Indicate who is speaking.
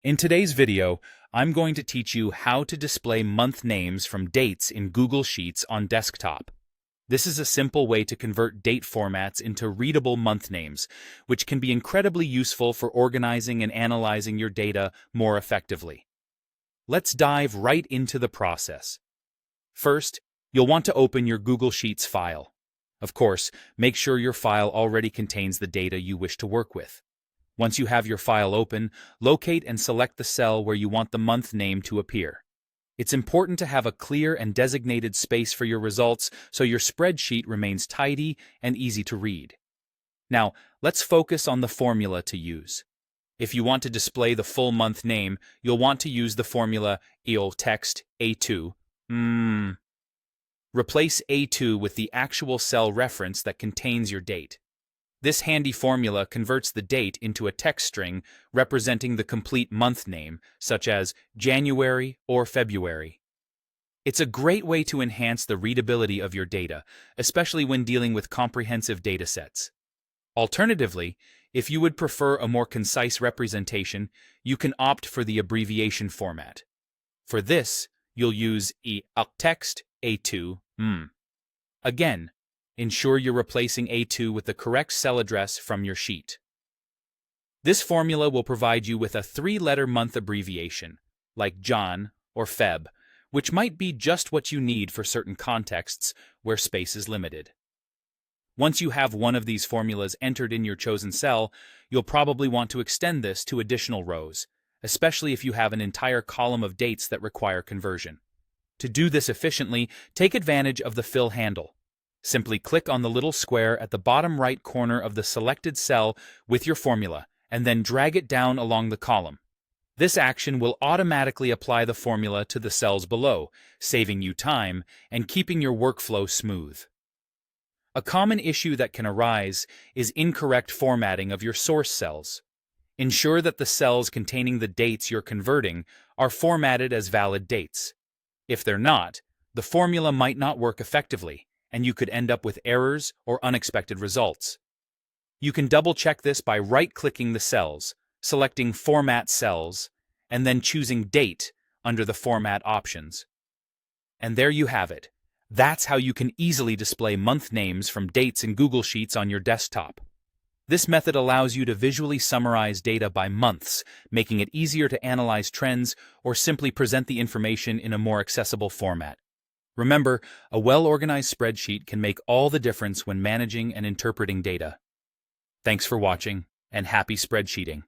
Speaker 1: In today's video, I'm going to teach you how to display month names from dates in Google Sheets on desktop. This is a simple way to convert date formats into readable month names, which can be incredibly useful for organizing and analyzing your data more effectively. Let's dive right into the process. First, you'll want to open your Google Sheets file. Of course, make sure your file already contains the data you wish to work with. Once you have your file open, locate and select the cell where you want the month name to appear. It's important to have a clear and designated space for your results so your spreadsheet remains tidy and easy to read. Now, let's focus on the formula to use. If you want to display the full month name, you'll want to use the formula text A2. Replace A2 with the actual cell reference that contains your date. This handy formula converts the date into a text string representing the complete month name, such as January or February. It's a great way to enhance the readability of your data, especially when dealing with comprehensive datasets. Alternatively, if you would prefer a more concise representation, you can opt for the abbreviation format. For this, you'll use text A2. Again, ensure you're replacing A2 with the correct cell address from your sheet. This formula will provide you with a 3-letter month abbreviation, like John or Feb, which might be just what you need for certain contexts where space is limited. Once you have one of these formulas entered in your chosen cell, you'll probably want to extend this to additional rows, especially if you have an entire column of dates that require conversion. To do this efficiently, take advantage of the fill handle. Simply click on the little square at the bottom right corner of the selected cell with your formula, and then drag it down along the column. This action will automatically apply the formula to the cells below, saving you time and keeping your workflow smooth. A common issue that can arise is incorrect formatting of your source cells. Ensure that the cells containing the dates you're converting are formatted as valid dates. If they're not, the formula might not work effectively, and you could end up with errors or unexpected results. You can double-check this by right-clicking the cells, selecting Format Cells, and then choosing Date under the Format options. And there you have it. That's how you can easily display month names from dates in Google Sheets on your desktop. This method allows you to visually summarize data by months, making it easier to analyze trends or simply present the information in a more accessible format. Remember, a well-organized spreadsheet can make all the difference when managing and interpreting data. Thanks for watching, and happy spreadsheeting.